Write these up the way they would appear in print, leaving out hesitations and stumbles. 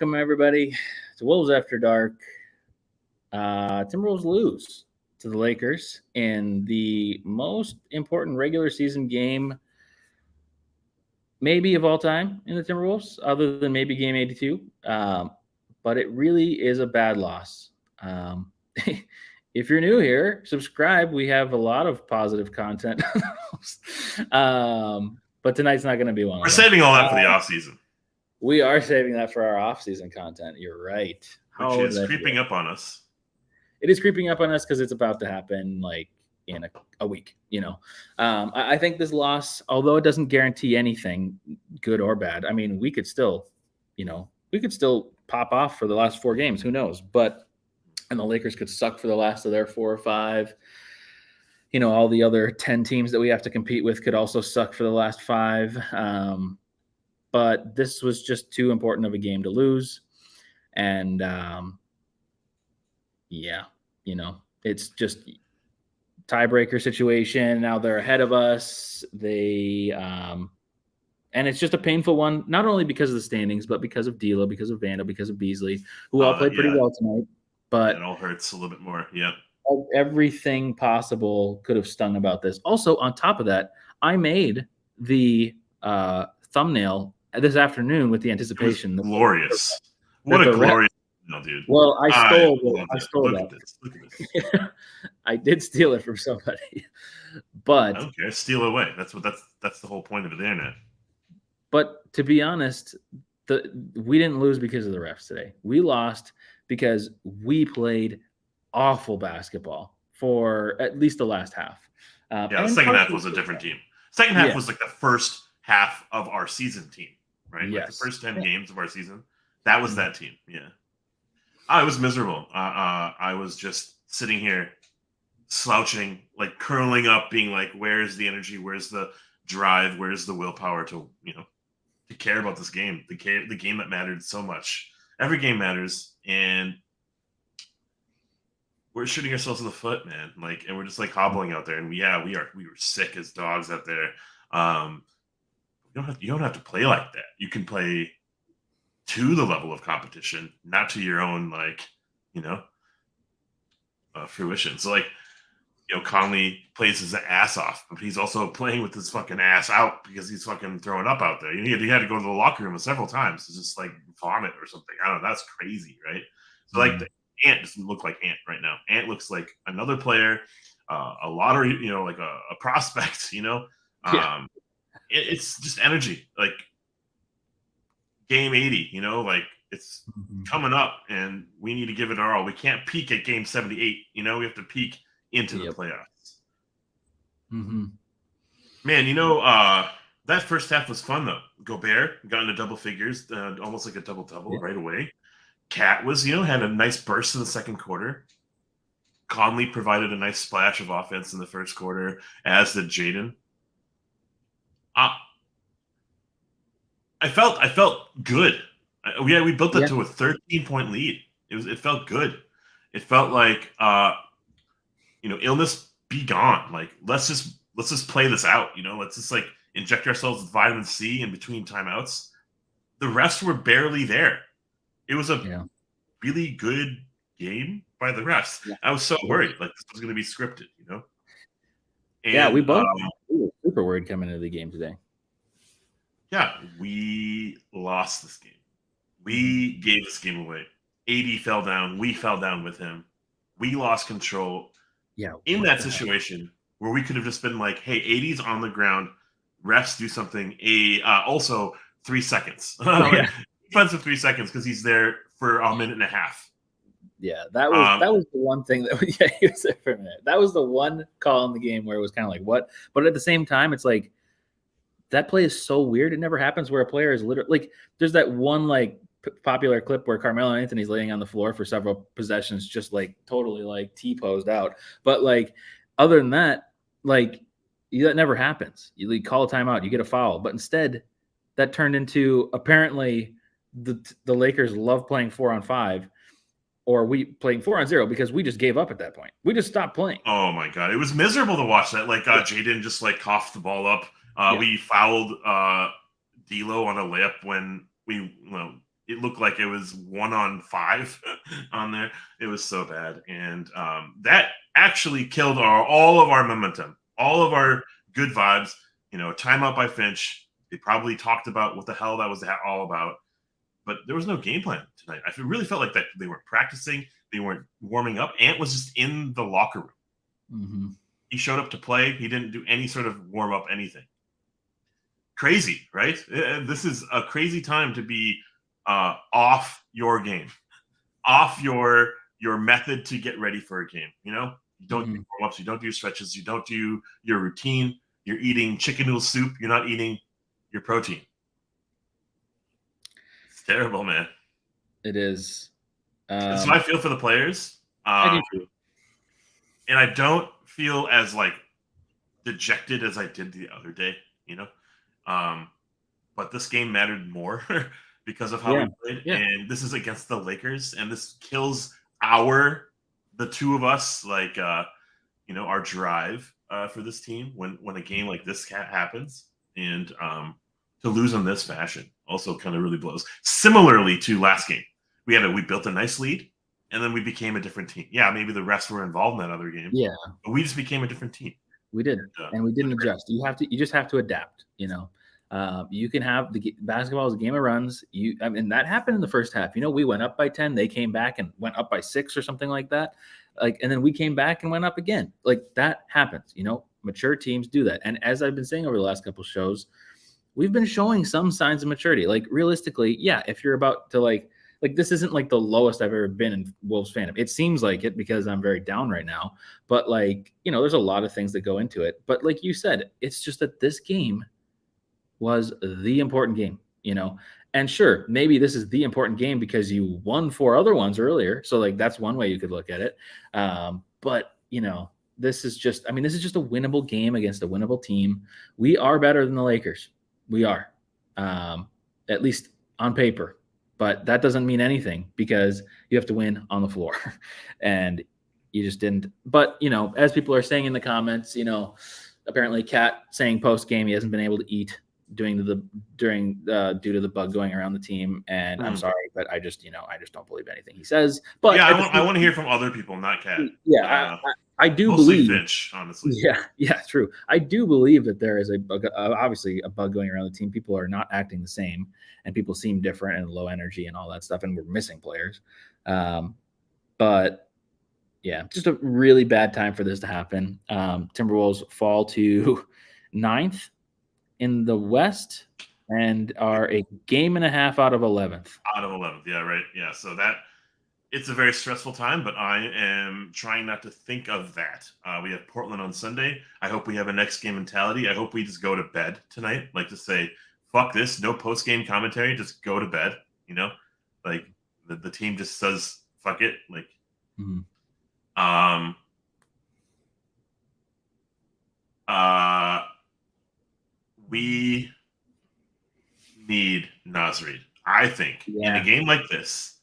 Welcome, everybody, to Wolves After Dark. Timberwolves lose to the Lakers in the most important regular season game maybe of all time in the Timberwolves, other than maybe Game 82. But it really is a bad loss. If you're new here, subscribe. We have a lot of positive content. But tonight's not going to be one. We're saving all that for the offseason. We are saving that for our off-season content. You're right. Which is creeping up on us. It is creeping up on us because it's about to happen like in a week. I think this loss, although it doesn't guarantee anything good or bad, I mean, we could still pop off for the last 4 games. Who knows? And the Lakers could suck for the last of their 4 or 5. All the other 10 teams that we have to compete with could also suck for the last 5. But this was just too important of a game to lose. And, it's just tiebreaker situation. Now they're ahead of us. And it's just a painful one, not only because of the standings, but because of D'Lo, because of Vando, because of Beasley, who all played pretty well tonight. But it all hurts a little bit more. Yep. Everything possible could have stung about this. Also, on top of that, I made the thumbnail this afternoon with the anticipation. Glorious. What a glorious thumbnail, dude. Well, I stole Look that. At this. I did steal it from somebody. But I don't care. Steal it away. That's the whole point of the internet. But to be honest, we didn't lose because of the refs today. We lost because we played awful basketball for at least the last half. The second half was a different team. Second half was like the first half of our season team, right? Yes. Like the first 10 games of our season. That was that team. Yeah. I was miserable. I was just sitting here slouching, like curling up, being like, where's the energy? Where's the drive? Where's the willpower to care about this game? The game that mattered so much. Every game matters. And we're shooting ourselves in the foot, man. And we're just like hobbling out there. And we were sick as dogs out there. You don't have to play like that. You can play to the level of competition, not to your own fruition. So Conley plays his ass off, but he's also playing with his fucking ass out because he's fucking throwing up out there. He had to go to the locker room several times to just like vomit or something. I don't know. That's crazy, right? So Ant doesn't look like Ant right now. Ant looks like another player, a lottery, like a prospect, It's just energy. Like game 80, it's coming up and we need to give it our all. We can't peak at game 78, we have to peak into the playoffs. Mm-hmm. Man, that first half was fun though. Gobert got into double figures, almost like a double-double right away. Cat was, had a nice burst in the second quarter. Conley provided a nice splash of offense in the first quarter, as did Jaden. I felt good. We built it to a 13-point lead. It felt good. It felt like illness be gone. Like let's just play this out. Let's just like inject ourselves with vitamin C in between timeouts. The refs were barely there. It was a really good game by the refs. Yeah. I was so worried, like this was going to be scripted, And, we both were super worried coming into the game today. Yeah, we lost this game. We gave this game away. AD fell down. We fell down with him. We lost control. Yeah. In that situation where we could have just been like, hey, AD's on the ground. Refs do something. Also 3 seconds. Defensive 3 seconds because he's there for a minute and a half. Yeah, that was the one thing that he was there for a minute. That was the one call in the game where it was kind of like, what? But at the same time, it's like that play is so weird. It never happens where a player is literally like there's that one like popular clip where Carmelo Anthony's laying on the floor for several possessions, just like totally like T-posed out. But like other than that, like that never happens. You call a timeout, you get a foul. But instead, that turned into apparently the Lakers love playing 4-on-5, or we playing 4-on-0 because we just gave up at that point. We just stopped playing. Oh my god, it was miserable to watch that. Like Jaden just like coughed the ball up. We fouled D'Lo on a layup when it looked like it was 1-on-5 on there. It was so bad. And that actually killed all of our momentum, all of our good vibes. Timeout by Finch. They probably talked about what the hell that was all about. But there was no game plan tonight. I really felt like that they weren't practicing. They weren't warming up. Ant was just in the locker room. Mm-hmm. He showed up to play. He didn't do any sort of warm up, anything. Crazy, right? This is a crazy time to be off your game, off your method to get ready for a game. You don't do warm-ups, you don't do stretches, you don't do your routine. You're eating chicken noodle soup. You're not eating your protein. It's terrible, man. It is. So I feel for the players. I do too. And I don't feel as dejected as I did the other day, but this game mattered more because of how we played. Yeah. And this is against the Lakers, and this kills the two of us, our drive for this team when a game like this happens. And to lose in this fashion also kind of really blows. Similarly to last game, we built a nice lead, and then we became a different team. Yeah, maybe the refs were involved in that other game. Yeah, but we just became a different team. We did, and we didn't adjust. You just have to adapt. You can have basketball is a game of runs. And that happened in the first half. We went up by 10. They came back and went up by 6 or something like that. And then we came back and went up again. That happens. Mature teams do that. And as I've been saying over the last couple of shows, we've been showing some signs of maturity. Realistically, yeah, if you're about to this isn't the lowest I've ever been in Wolves fandom. It seems like it because I'm very down right now. But there's a lot of things that go into it. But like you said, it's just that this game was the important game, And sure, maybe this is the important game because you won 4 other ones earlier. So that's one way you could look at it. But this is just a winnable game against a winnable team. We are better than the Lakers. We are, at least on paper. But that doesn't mean anything because you have to win on the floor. And you just didn't. But, as people are saying in the comments, apparently Cat saying post-game he hasn't been able to eat due to the bug going around the team. And I'm sorry, but I just don't believe anything he says. But yeah, I want to hear from other people, not Cat. Yeah, I do believe Finch, honestly. Yeah, true. I do believe that there is a bug, obviously a bug going around the team. People are not acting the same, and people seem different and low energy and all that stuff, and we're missing players. But yeah, just a really bad time for this to happen. Timberwolves fall to 9th in the West and are a game and a half out of 11th. Out of 11th, yeah, right. Yeah, so it's a very stressful time, but I am trying not to think of that. We have Portland on Sunday. I hope we have a next game mentality. I hope we just go to bed tonight, to say, fuck this, no post-game commentary, just go to bed, the team just says, fuck it, we need Naz Reid. I think in a game like this,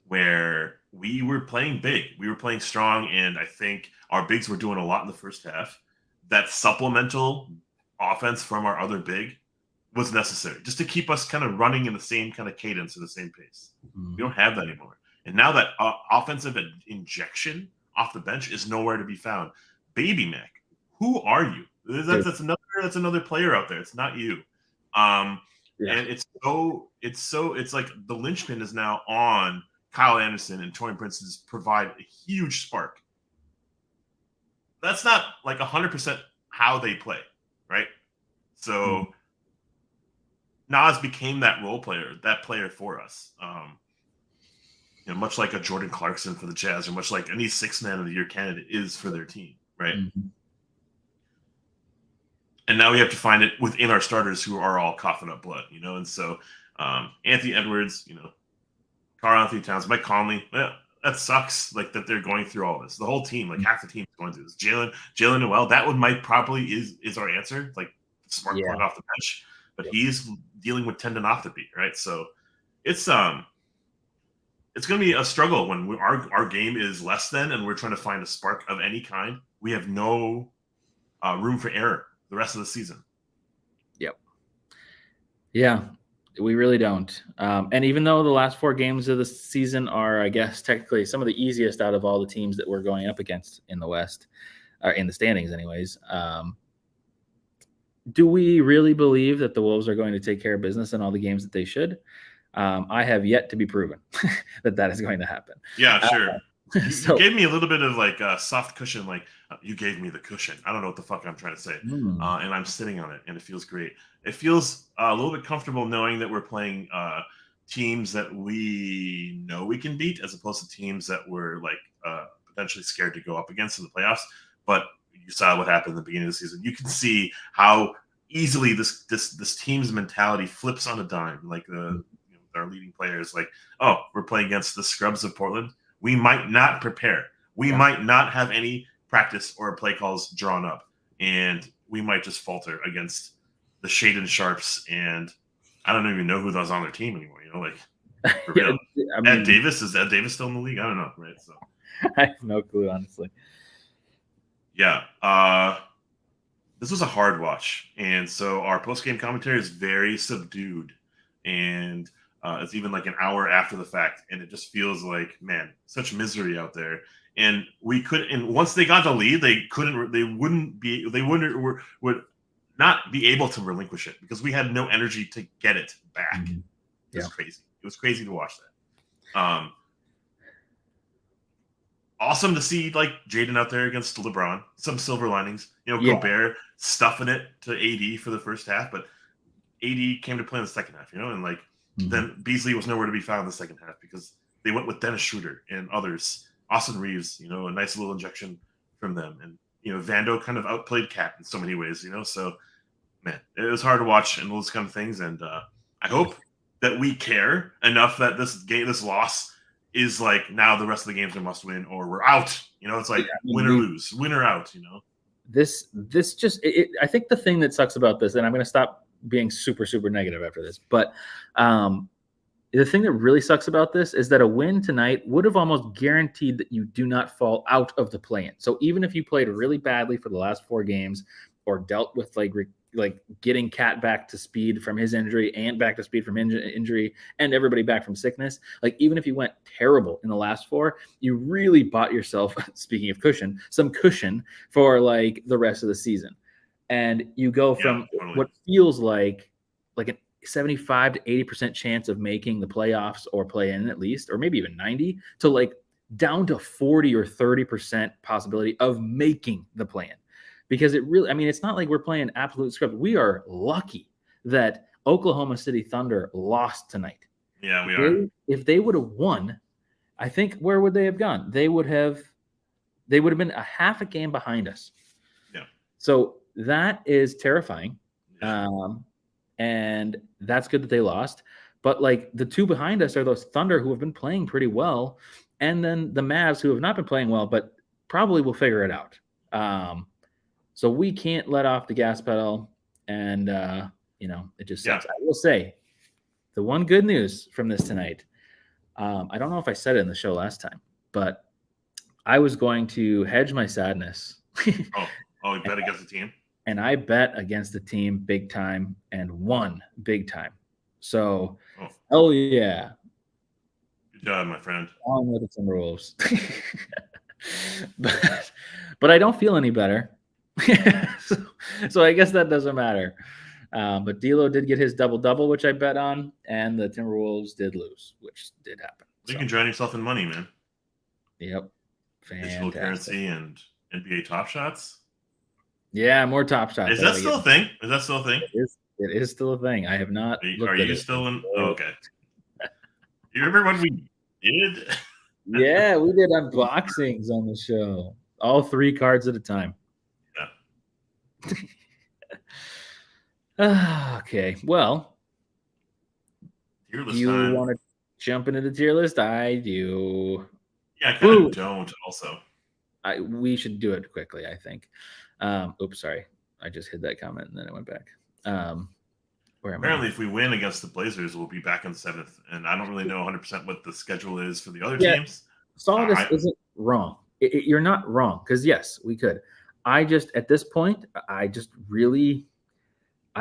where we were playing big, we were playing strong, and I think our bigs were doing a lot in the first half. That supplemental offense from our other big was necessary just to keep us kind of running in the same kind of cadence, in the same pace. We don't have that anymore. And now that offensive injection off the bench is nowhere to be found. Baby Mac, who are you? That's another player out there. It's not you. And it's like the linchpin is now on Kyle Anderson and Torian Prince to provide a huge spark. That's not 100% how they play, right? So Nas became that role player, that player for us. Much like a Jordan Clarkson for the Jazz, or much like any 6th Man of the Year candidate is for their team, right? Mm-hmm. And now we have to find it within our starters who are all coughing up blood, And so Anthony Edwards, Karl-Anthony Towns, Mike Conley, that sucks. That they're going through all this. The whole team, half the team is going through this. Jalen Noel, that one might probably is our answer. Smart point off the bench, but he's dealing with tendinopathy, right? So it's going to be a struggle when our game is less than, and we're trying to find a spark of any kind. We have no room for error the rest of the season. Yep. Yeah. We really don't. And even though the last 4 games of the season are, I guess, technically some of the easiest out of all the teams that we're going up against in the West, or in the standings anyways, do we really believe that the Wolves are going to take care of business in all the games that they should? I have yet to be proven that is going to happen. Yeah, sure. You gave me a little bit of like a soft cushion, like you gave me the cushion. I don't know what the fuck I'm trying to say, and I'm sitting on it, and it feels great. It feels a little bit comfortable knowing that we're playing teams that we know we can beat, as opposed to teams that we're like potentially scared to go up against in the playoffs. But you saw what happened at the beginning of the season. You can see how easily this team's mentality flips on a dime. Like our leading players, like, oh, we're playing against the scrubs of Portland. We might not prepare. We might not have any practice or play calls drawn up, and we might just falter against the Shaden Sharps. And I don't even know who was on their team anymore. Like for real. Ed Davis, is Ed Davis still in the league? I don't know, right? So I have no clue, honestly. Yeah, this was a hard watch, and so our post-game commentary is very subdued, and it's even like an hour after the fact, and it just feels like, man, such misery out there. And we could, and once they got the lead, would not be able to relinquish it because we had no energy to get it back. Mm-hmm. It was crazy. It was crazy to watch that. Awesome to see like Jaden out there against LeBron. Some silver linings. Gobert stuffing it to AD for the first half, but AD came to play in the second half. And like then Beasley was nowhere to be found in the second half because they went with Dennis Schroeder and others. Austin Reeves, a nice little injection from them, and Vando kind of outplayed Cat in so many ways. So man, it was hard to watch and those kind of things. And I hope that we care enough that this loss is like now the rest of the games are must win or we're out. It's like win or lose, win or out. This just I think the thing that sucks about this, and I'm going to stop being super, super negative after this, but the thing that really sucks about this is that a win tonight would have almost guaranteed that you do not fall out of the play-in. So even if you played really badly for the last 4 games or dealt with like getting Cat back to speed from his injury and back to speed from injury and everybody back from sickness, like even if you went terrible in the last 4, you really bought yourself, speaking of cushion, some cushion for like the rest of the season. And you go from what feels like an 75 to 80% chance of making the playoffs or play in at least, or maybe even 90 to like down to 40 or 30% possibility of making the play in. Because it really, it's not like we're playing absolute script. We are lucky that Oklahoma City Thunder lost tonight. Yeah, we are. If they would have won, I think where would they have gone? They would have been a half a game behind us. Yeah. So that is terrifying. And that's good that they lost. But like the 2 behind us are those Thunder who have been playing pretty well. And then the Mavs who have not been playing well, but probably will figure it out. So we can't let off the gas pedal. And, it just sucks. I will say the one good news from this tonight, I don't know if I said it in the show last time, but I was going to hedge my sadness. You bet against the team? And I bet against the team big time and won big time. So, hell yeah. Good job, my friend. On with the Timberwolves. but I don't feel any better. so I guess that doesn't matter. But D'Lo did get his double-double, which I bet on, and the Timberwolves did lose, which did happen. You can drown yourself in money, man. Yep. Digital currency and NBA Top Shots. Yeah, more Top Shots. Is that still a thing? It is still a thing. I have not. Are you still in? Oh, okay. You remember when we did? Yeah, we did unboxings on the show. All 3 cards at a time. Yeah. Okay. Well, do you want to jump into the tier list? I do. Yeah, I kind of don't. Also, we should do it quickly, I think. Oops, sorry. I just hit that comment and then it went back. Apparently, if we win against the Blazers, we'll be back in 7th. And I don't really know 100% what the schedule is for the other teams. Solidus isn't wrong. You're not wrong because, yes, we could. At this point, I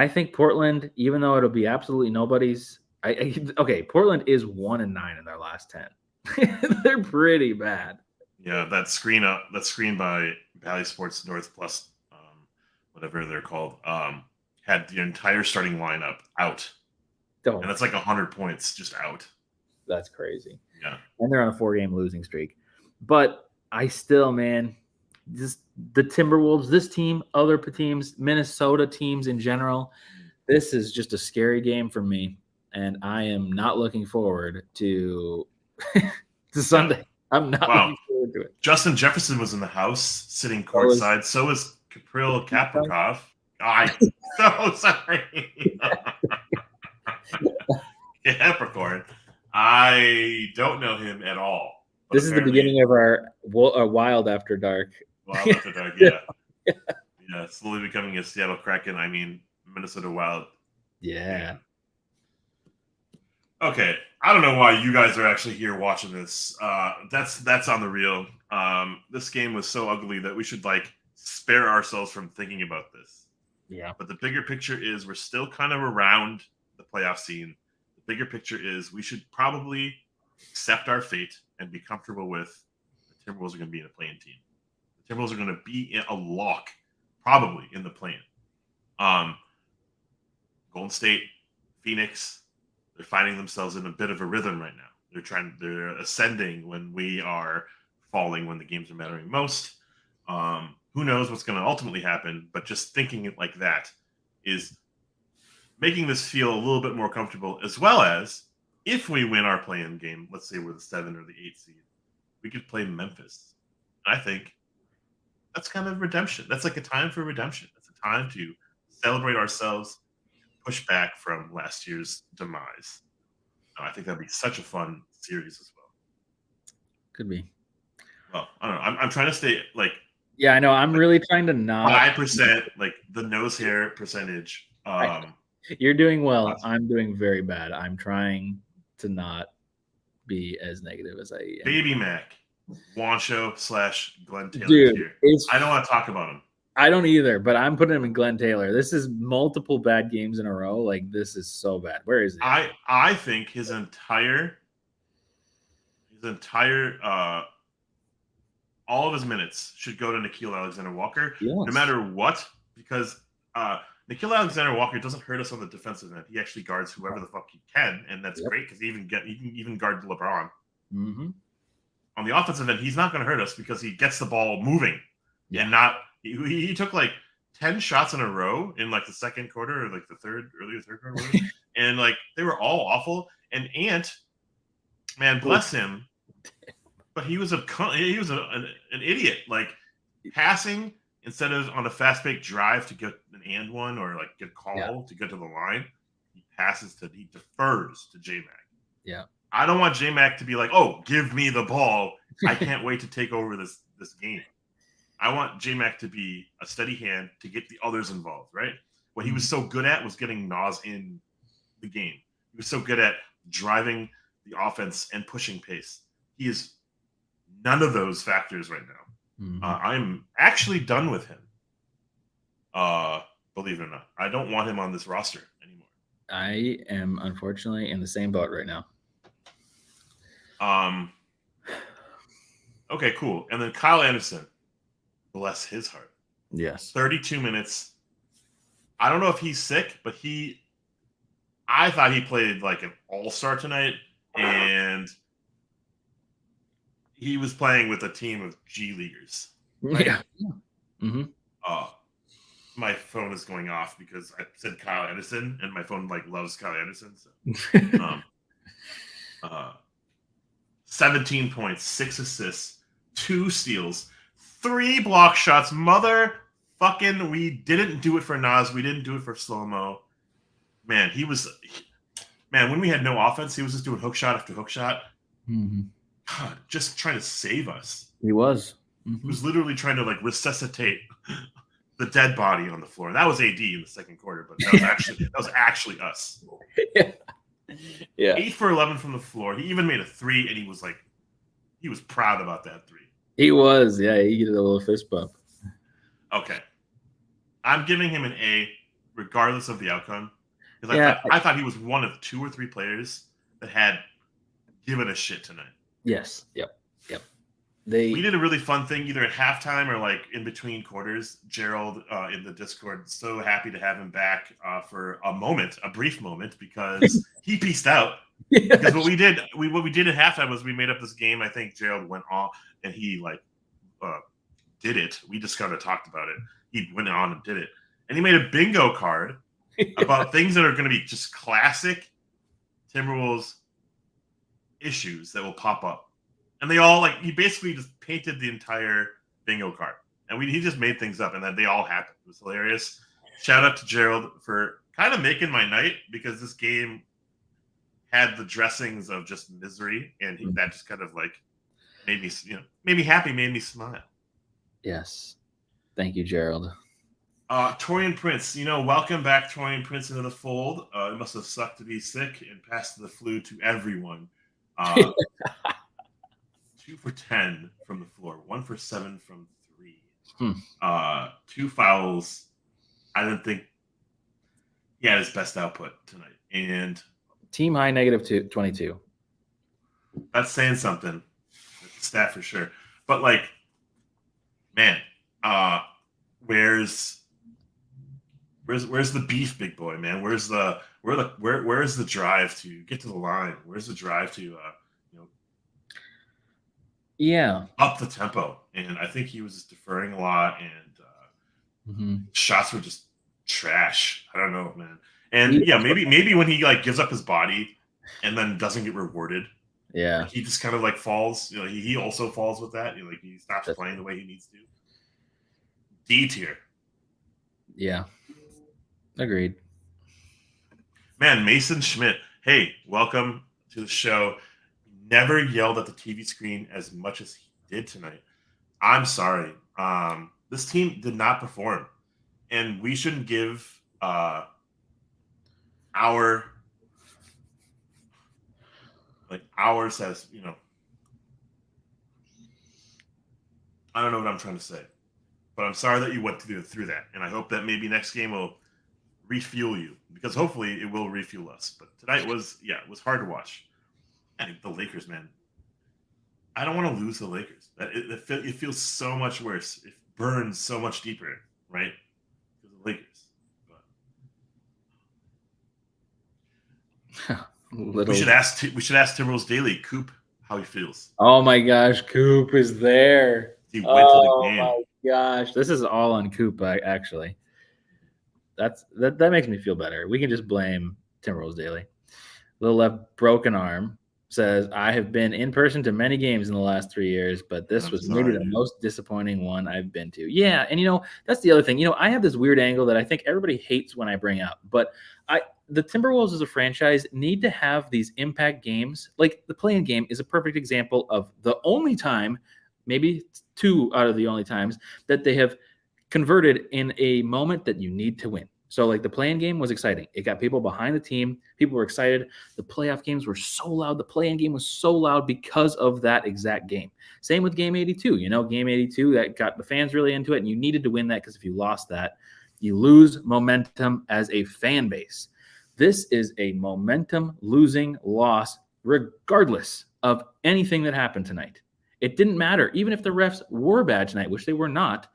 think Portland, even though it'll be absolutely nobody's Okay, Portland is 1-9 in their last 10. They're pretty bad. Yeah, that screen by Valley Sports North Plus, whatever they're called, had the entire starting lineup out. And that's like 100 points just out. That's crazy. Yeah. And they're on a 4-game losing streak. But I still, man, just the Timberwolves, this team, other teams, Minnesota teams in general, this is just a scary game for me. And I am not looking forward to Sunday. Yeah. I'm not looking forward to it. Justin Jefferson was in the house sitting courtside. So was Kapril Kaprizov. I'm so sorry. Capricorn. I don't know him at all. This is the beginning of our Wild After Dark. Wild After Dark, yeah. Yeah, slowly becoming a Seattle Kraken. I mean, Minnesota Wild. Yeah. Okay, I don't know why you guys are actually here watching this. That's on the real. This game was so ugly that we should spare ourselves from thinking about this. Yeah. But the bigger picture is we're still kind of around the playoff scene. The bigger picture is we should probably accept our fate and be comfortable with the Timberwolves are going to be in a play-in team. The Timberwolves are going to be in a lock, probably in the play-in. Golden State, Phoenix, they're finding themselves in a bit of a rhythm right now. They're ascending when we are falling when the games are mattering most. Who knows what's going to ultimately happen, but just thinking it like that is making this feel a little bit more comfortable, as well as if we win our play-in game, let's say we're the 7 or the 8 seed, we could play Memphis. I think that's kind of redemption. That's like a time for redemption. It's a time to celebrate ourselves, push back from last year's demise. I think that'd be such a fun series as well. Could be. Well, I don't know. I'm trying to stay Yeah, I know. I'm really trying to not 5%, the nose hair percentage. You're doing well. I'm doing very bad. I'm trying to not be as negative as I am. Baby Mac, Wancho / Glenn Taylor. Dude, here. I don't want to talk about him. I don't either, but I'm putting him in Glenn Taylor. This is multiple bad games in a row. This is so bad. Where is he? I think his entire all of his minutes should go to Nickeil Alexander-Walker, no matter what, because Nickeil Alexander-Walker doesn't hurt us on the defensive end. He actually guards whoever the fuck he can, and that's great because he can even guard LeBron. Mm-hmm. On the offensive end, he's not going to hurt us because he gets the ball moving and not. He took 10 shots in a row in the second quarter or the early third quarter, and they were all awful. And Ant, man, bless him, but he was an idiot. Passing instead of on a fast break drive to get an and one or get a call to get to the line, he defers to J-Mac. Yeah, I don't want J-Mac to be oh, give me the ball. I can't wait to take over this game. I want J-Mac to be a steady hand to get the others involved, right? What he was so good at was getting Nas in the game. He was so good at driving the offense and pushing pace. He is none of those factors right now. Mm-hmm. I'm actually done with him. Believe it or not. I don't want him on this roster anymore. I am unfortunately in the same boat right now. Okay, cool. And then Kyle Anderson. Bless his heart. Yes. 32 minutes. I don't know if he's sick, but I thought he played an all-star tonight, and he was playing with a team of G Leaguers. Right? Yeah. Mm-hmm. My phone is going off because I said Kyle Anderson, and my phone loves Kyle Anderson. So. 17 points, 6 assists, 2 steals, 3 block shots. We didn't do it for Nas. We didn't do it for Slow-Mo. Man, when we had no offense, he was just doing hook shot after hook shot. Mm-hmm. God, just trying to save us. He was. Mm-hmm. He was literally trying to resuscitate the dead body on the floor. That was AD in the second quarter, but that was actually us. Yeah. 8 for 11 from the floor. He even made a 3, and he was proud about that 3. He was, yeah. He did a little fist bump. Okay. I'm giving him an A, regardless of the outcome. Because I thought he was one of 2 or 3 players that had given a shit tonight. Yes. Yep. We did a really fun thing either at halftime or like in between quarters. Gerald in the Discord, so happy to have him back for a brief moment, because he pieced out. Yeah. Because what we did at halftime was we made up this game. I think Gerald went off and he did it. We just kind of talked about it. He went on and did it, and he made a bingo card about things that are going to be just classic Timberwolves issues that will pop up. And they all he basically just painted the entire bingo card, and he just made things up, and then they all happened. It was hilarious. Shout out to Gerald for kind of making my night, because this game had the dressings of just misery, and that just kind of made me happy, made me smile. Yes, thank you, Gerald. Torian Prince, welcome back, Torian Prince, into the fold. It must have sucked to be sick and pass the flu to everyone. 2 for 10 from the floor, 1 for 7 from 3. 2 fouls. I didn't think he had his best output tonight. And team high -22. That's saying something. That's a stat for sure. But man, where's the beef, big boy, man? Where's the drive to get to the line? Where's the drive to up the tempo? And I think he was just deferring a lot, and shots were just trash. I don't know, man. And maybe when he gives up his body and then doesn't get rewarded, he just kind of falls. He also falls with that. He stops playing the way he needs to. D tier. Yeah, agreed. Man, Mason Schmidt. Hey, welcome to the show. Never yelled at the TV screen as much as he did tonight. I'm sorry. This team did not perform, and we shouldn't give our ours as I don't know what I'm trying to say, but I'm sorry that you went through that, and I hope that maybe next game will refuel you, because hopefully it will refuel us. But tonight was hard to watch. And the Lakers, man, I don't want to lose the Lakers. It feels so much worse. It burns so much deeper, right? For the Lakers. But we should ask Timberwolves Daily, Coop, how he feels. Oh my gosh, Coop is there. He went to the game. Oh my gosh, this is all on Coop. Actually, that makes me feel better. We can just blame Timberwolves Daily. Little left broken arm says, I have been in person to many games in the last 3 years, but this was maybe the most disappointing one I've been to. Yeah, and that's the other thing. I have this weird angle that I think everybody hates when I bring up, but the Timberwolves as a franchise need to have these impact games. Like the play-in game is a perfect example of the only time, maybe 2 out of the only times, that they have converted in a moment that you need to win. So the play-in game was exciting. It got people behind the team. People were excited. The playoff games were so loud. The play-in game was so loud because of that exact game. Same with Game 82. Game 82, that got the fans really into it, and you needed to win that, because if you lost that, you lose momentum as a fan base. This is a momentum-losing loss regardless of anything that happened tonight. It didn't matter. Even if the refs were bad tonight, which they were not,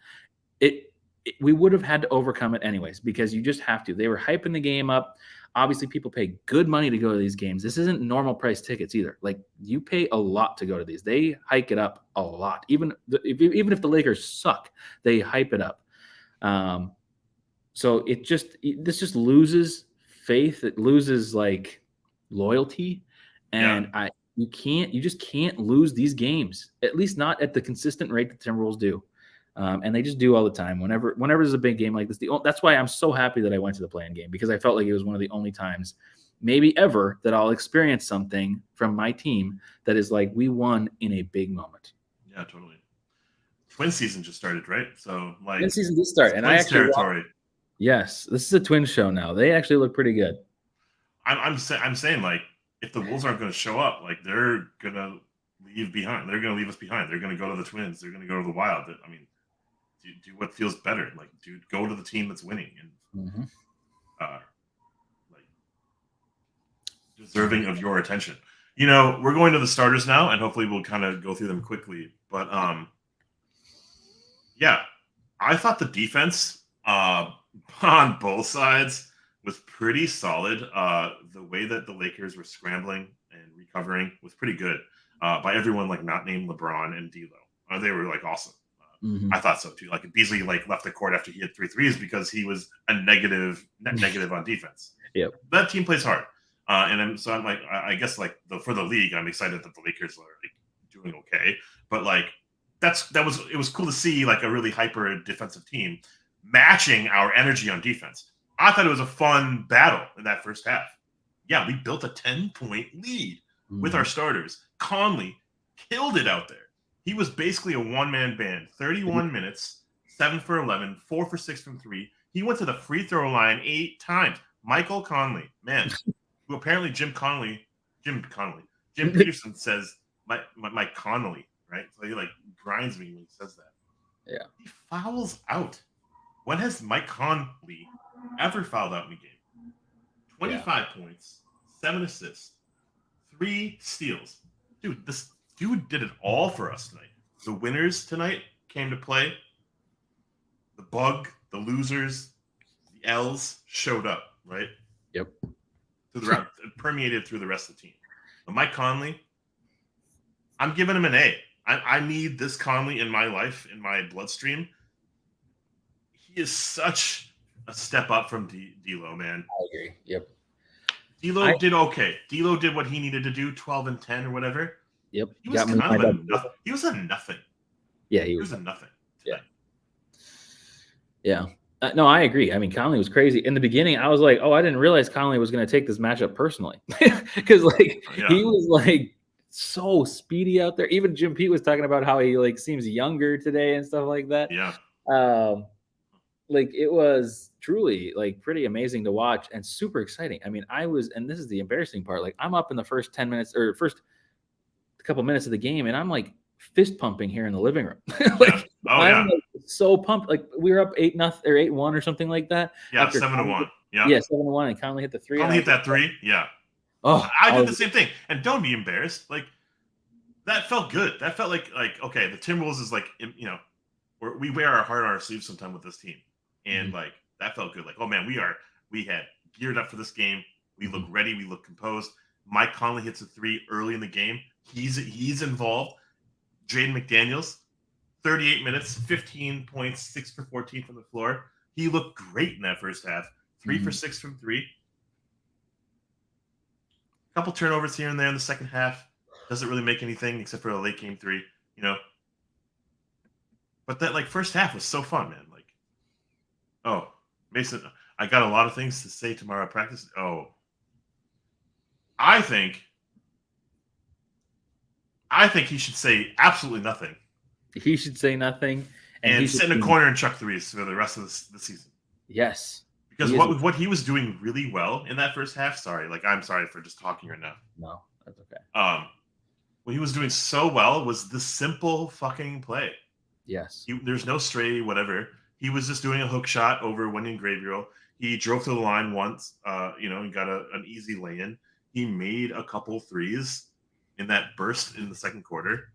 we would have had to overcome it anyways, because you just have to. They were hyping the game up. Obviously, people pay good money to go to these games. This isn't normal price tickets either. You pay a lot to go to these. They hike it up a lot. Even if the Lakers suck, they hype it up. So this just loses faith. It loses loyalty, and you just can't lose these games. At least not at the consistent rate that Timberwolves do. And they just do all the time. Whenever there's a big game like this, that's why I'm so happy that I went to the play-in game, because I felt like it was one of the only times, maybe ever, that I'll experience something from my team that is we won in a big moment. Yeah, totally. Twin season just started, right? So Twin season did start, and I actually territory. Yes, this is a twin show now. They actually look pretty good. I'm saying if the Wolves aren't going to show up, they're going to leave behind. They're going to leave us behind. They're going to go to the Twins. They're going to go to the Wild. I mean, do what feels better. Go to the team that's winning, and deserving of your attention. We're going to the starters now, and hopefully we'll kind of go through them quickly. But yeah, I thought the defense on both sides was pretty solid. The way that the Lakers were scrambling and recovering was pretty good by everyone like not named LeBron and D'Lo. They were like awesome. I thought so too. Like Beasley left the court after he had 3 threes because he was a negative on defense. Yep. That team plays hard. I'm like, I guess like for the league, I'm excited that the Lakers are like doing okay. But like it was cool to see like a really hyper defensive team matching our energy on defense. I thought it was a fun battle in that first half. Yeah, we built a 10-point lead with our starters. Conley killed it out there. He was basically a one-man band. 31 minutes, 7 for 11, 4 for 6 from 3. He went to the free throw line 8 times. Michael Conley, man, who apparently Jim Peterson says Mike Connolly, right? So he like grinds me when he says that. Yeah. He fouls out. When has Mike Conley ever fouled out in a game? 25 points, 7 assists, 3 steals. Dude, this dude did it all for us tonight. The winners tonight came to play. The bug, the losers, the L's showed up, right? Yep. It permeated through the rest of the team. But Mike Conley, I'm giving him an A. I need this Conley in my life, in my bloodstream. He is such a step up from D'Lo, man. I agree. Yep. D'Lo did okay. D'Lo did what he needed to do, 12 and 10 or whatever. Yep. He was kind of a nothing. He was a nothing. Yeah, he was a nothing. Yeah. Yeah. No, I agree. I mean, Conley was crazy. In the beginning, I was like, oh, I didn't realize Conley was going to take this matchup personally. Because, like, he was, like, so speedy out there. Even Jim Pete was talking about how he, like, seems younger today and stuff like that. Yeah. Like, it was truly, like, pretty amazing to watch and super exciting. I mean, and this is the embarrassing part, like, I'm up in the first 10 minutes or first couple minutes of the game, and I'm, like, fist pumping here in the living room. Like, I'm like, so pumped. Like, we were up 8-0 or 8-1 or something like that. Yeah, 7-1. Yeah, 7-1, and Conley hit the 3. Conley hit that 3. Yeah. Oh, I did the same thing. And don't be embarrassed. Like, that felt good. That felt like okay, the Timberwolves is like, we wear our heart on our sleeves sometime with this team, and like that felt good. Like, oh man, we had geared up for this game. We look ready. We look composed. Mike Conley hits a 3 early in the game. He's involved. Jaden McDaniels, 38 minutes, 15 points, 6 for 14 from the floor. He looked great in that first half. 3 for 6 from 3. A couple turnovers here and there in the second half. Doesn't really make anything except for a late game 3, But that, like, first half was so fun, man. Like, oh, Mason, I got a lot of things to say tomorrow at practice. Oh, I think he should say absolutely nothing. He should say nothing. And sit in a corner and chuck threes for the rest of the season. Yes. Because what he was doing really well in that first half, I'm sorry for just talking right now. No, that's okay. What he was doing so well was the simple fucking play. Yes. There's no stray, whatever. He was just doing a hook shot over Wendy Gabriel. He drove to the line once, and got an easy lay-in. He made a couple threes in that burst in the second quarter.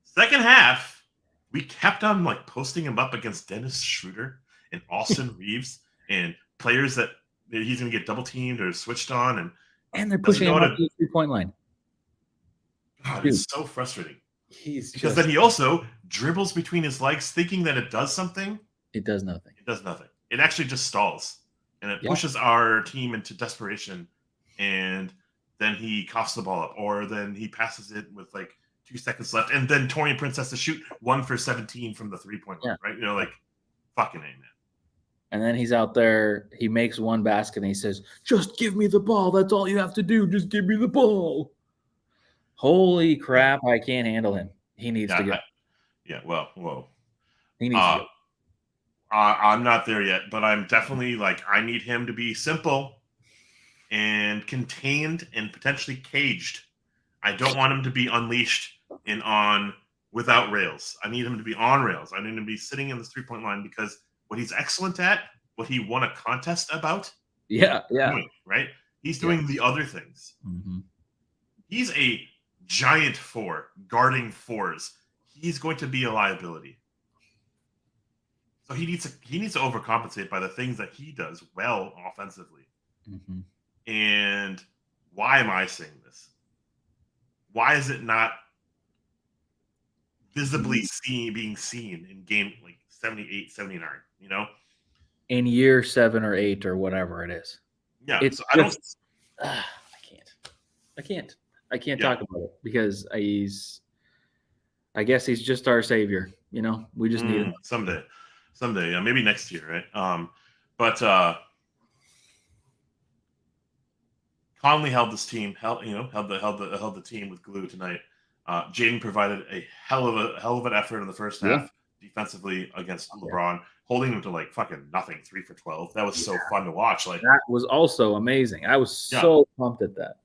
Second half, we kept on like posting him up against Dennis Schroeder and Austin Reeves and players that he's going to get double teamed or switched on, and they're pushing him up to the 3-point line. God, it's so frustrating. Because then he also dribbles between his legs, thinking that it does something. It does nothing. It does nothing. It actually just stalls, and it pushes our team into desperation. And then he coughs the ball up, or then he passes it with like 2 seconds left, and then Torian Prince has to shoot 1 for 17 from the 3-point line, right? Like, fucking A, man. And then he's out there, he makes one basket, and he says, just give me the ball. That's all you have to do. Just give me the ball. Holy crap, I can't handle him. He needs to go. Whoa. He needs to go. I'm not there yet, but I'm definitely like, I need him to be simple and contained and potentially caged. I don't want him to be unleashed and on without rails. I need him to be on rails. I need him to be sitting in the 3-point line, because what he's excellent at, what he won a contest about, doing, right? He's doing the other things. Mm-hmm. He's a giant 4, guarding 4s. He's going to be a liability. So he needs to overcompensate by the things that he does well offensively. Mm-hmm. And why am I saying this? Why is it not visibly being seen in game like 78, 79, you know? In year 7 or 8 or whatever it is. Yeah. It's so just, I can't Yeah. talk about it because I guess he's just our savior. You know, we just need him. Someday. Yeah, maybe next year, right? But Conley held this team, held the team with glue tonight. Jaden provided a hell of an effort in the first half defensively against LeBron, holding him to like fucking nothing, 3 for 12. That was so fun to watch. Like that was also amazing. I was so pumped at that.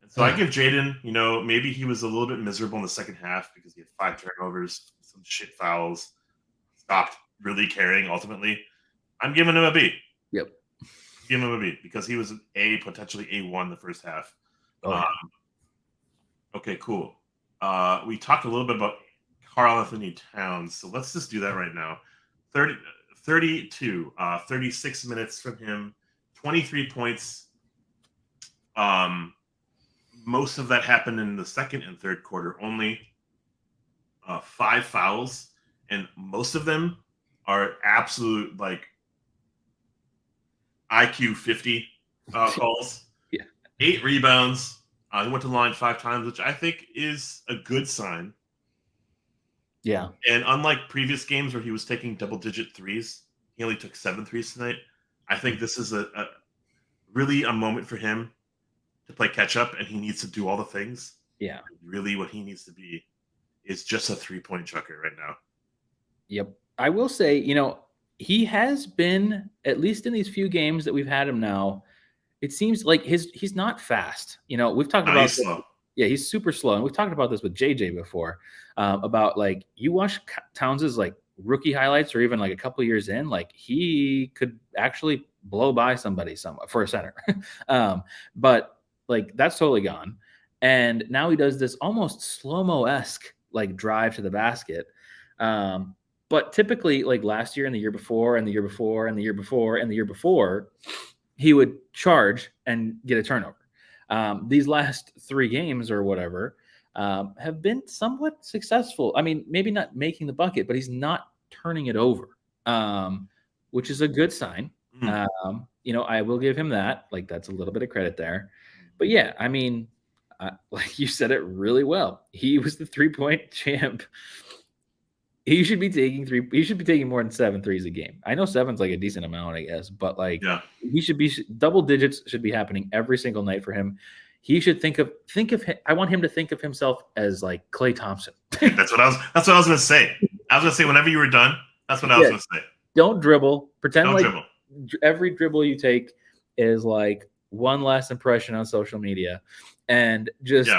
And so I give Jaden, maybe he was a little bit miserable in the second half because he had 5 turnovers, some shit fouls, stopped really caring ultimately. I'm giving him a B. Yep. Give him a B because he was an A, potentially A1 the first half. Okay, cool. We talked a little bit about Karl-Anthony Towns, so let's just do that right now. 32, 36 minutes from him, 23 points. Most of that happened in the second and third quarter. Only 5 fouls, and most of them are absolute like IQ 50 calls. 8 rebounds. He went to the line 5 times, which I think is a good sign. Yeah. And unlike previous games where he was taking double-digit threes, he only took 7 threes tonight. I think this is a really a moment for him to play catch-up, and he needs to do all the things. Yeah. Really what he needs to be is just a 3-point chucker right now. Yep. I will say, he has been, at least in these few games that we've had him now, it seems like he's not fast. We've talked about he's slow. Yeah, he's super slow. And we've talked about this with JJ before, about like you watch Towns's like rookie highlights or even like a couple years in, like he could actually blow by somebody for a center. But like that's totally gone. And now he does this almost slow-mo-esque like drive to the basket. But typically like last year and the year before and the year before and the year before and the year before, he would charge and get a turnover. These last 3 games or whatever have been somewhat successful. I mean, maybe not making the bucket, but he's not turning it over, which is a good sign. I will give him that. Like, that's a little bit of credit there. But yeah, I mean, like you said it really well. He was the 3-point champ. He should be taking more than 7 threes a game. I know 7's like a decent amount, I guess, but like he should be double digits should be happening every single night for him. He should think of him. I want him to think of himself as like Klay Thompson. That's what I was going to say. I was going to say whenever you were done, that's what I was going to say. Don't dribble. Pretend Don't like dribble. Every dribble you take is like one last impression on social media, and just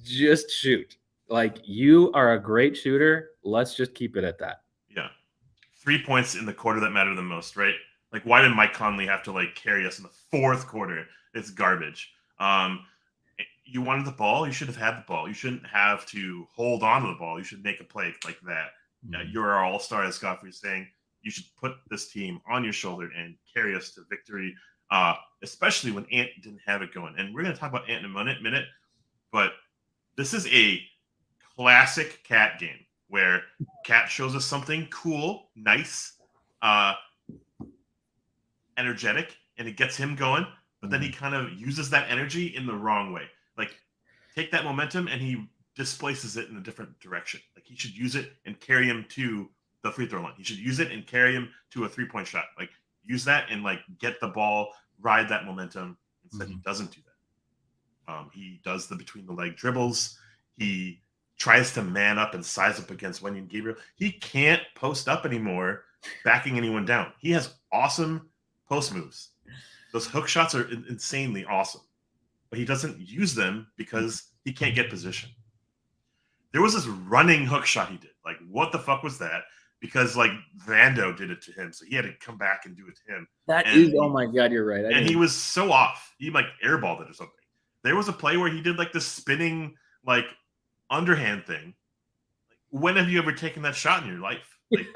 just shoot. Like, you are a great shooter. Let's just keep it at that. Yeah. 3 points in the quarter that matter the most, right? Like, why did Mike Conley have to like carry us in the fourth quarter? It's garbage. You wanted the ball. You should have had the ball. You shouldn't have to hold on to the ball. You should make a play like that. You're our all-star, as Godfrey's saying. You should put this team on your shoulder and carry us to victory, especially when Ant didn't have it going. And we're going to talk about Ant in a minute, but this is a classic Cat game where Cat shows us something cool, nice, energetic, and it gets him going, but then he kind of uses that energy in the wrong way. Like, take that momentum and he displaces it in a different direction. Like, he should use it and carry him to the free throw line. He should use it and carry him to a 3-point shot. Like, use that and like get the ball, ride that momentum. Instead, he doesn't do that. He does the between the leg dribbles. He tries to man up and size up against Wendy and Gabriel. He can't post up anymore, backing anyone down. He has awesome post moves. Those hook shots are insanely awesome, but he doesn't use them because he can't get position. There was this running hook shot he did. Like, what the fuck was that? because like Vando did it to him, so he had to come back and do it to him. Oh my God, you're right. And he was so off. He like airballed it or something. There was a play where he did like the spinning like underhand thing. Like, when have you ever taken that shot in your life? Like,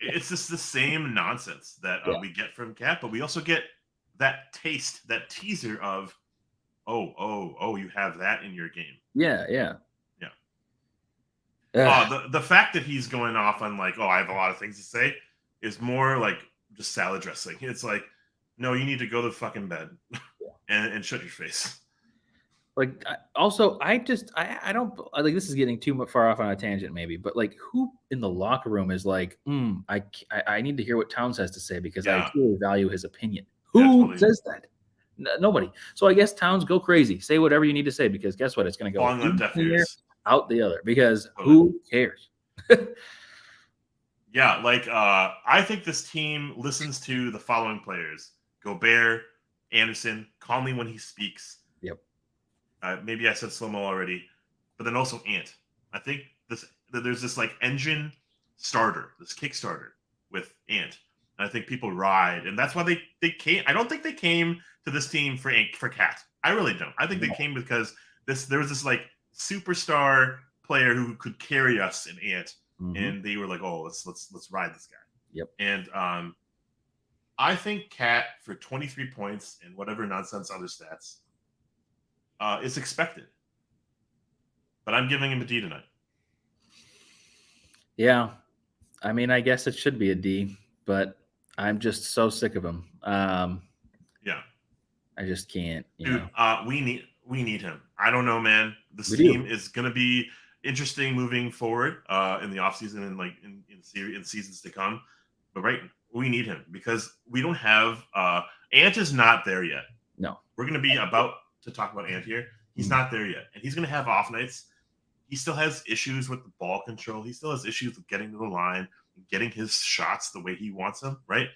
it's just the same nonsense that we get from Cat, but we also get that taste, that teaser of, oh, you have that in your game. Yeah. The fact that he's going off on like, I have a lot of things to say is more like just salad dressing. It's like, no, you need to go to fucking bed and shut your face. Like, I don't like, this is getting too far off on a tangent maybe, but like, who in the locker room is like, I need to hear what Towns has to say because I truly value his opinion. Who says that? Nobody. So I guess Towns, go crazy. Say whatever you need to say because guess what? It's going to go on deaf ears. Out the other because who cares? Yeah, like I think this team listens to the following players: Gobert, Anderson, Conley when he speaks. Yep. Maybe I said Slow-Mo already, but then also Ant. I think there's this like engine starter, this Kickstarter with Ant. And I think people ride, and that's why they came. I don't think they came to this team for Cat. I really don't. I think they came because there was this like superstar player who could carry us in Ant, and they were like, let's ride this guy. Yep. And I think Cat for 23 points and whatever nonsense other stats is expected, but I'm giving him a D tonight. Yeah, I mean, I guess it should be a D, but I'm just so sick of him. Yeah, I just can't. Dude, we need him. I don't know, man. This team is going to be interesting moving forward in the offseason and like in seasons to come. But we need him because we don't have Ant is not there yet. No, we're going to be about to talk about Ant here. He's not there yet, and he's going to have off nights. He still has issues with the ball control. He still has issues with getting to the line and getting his shots the way he wants them, right?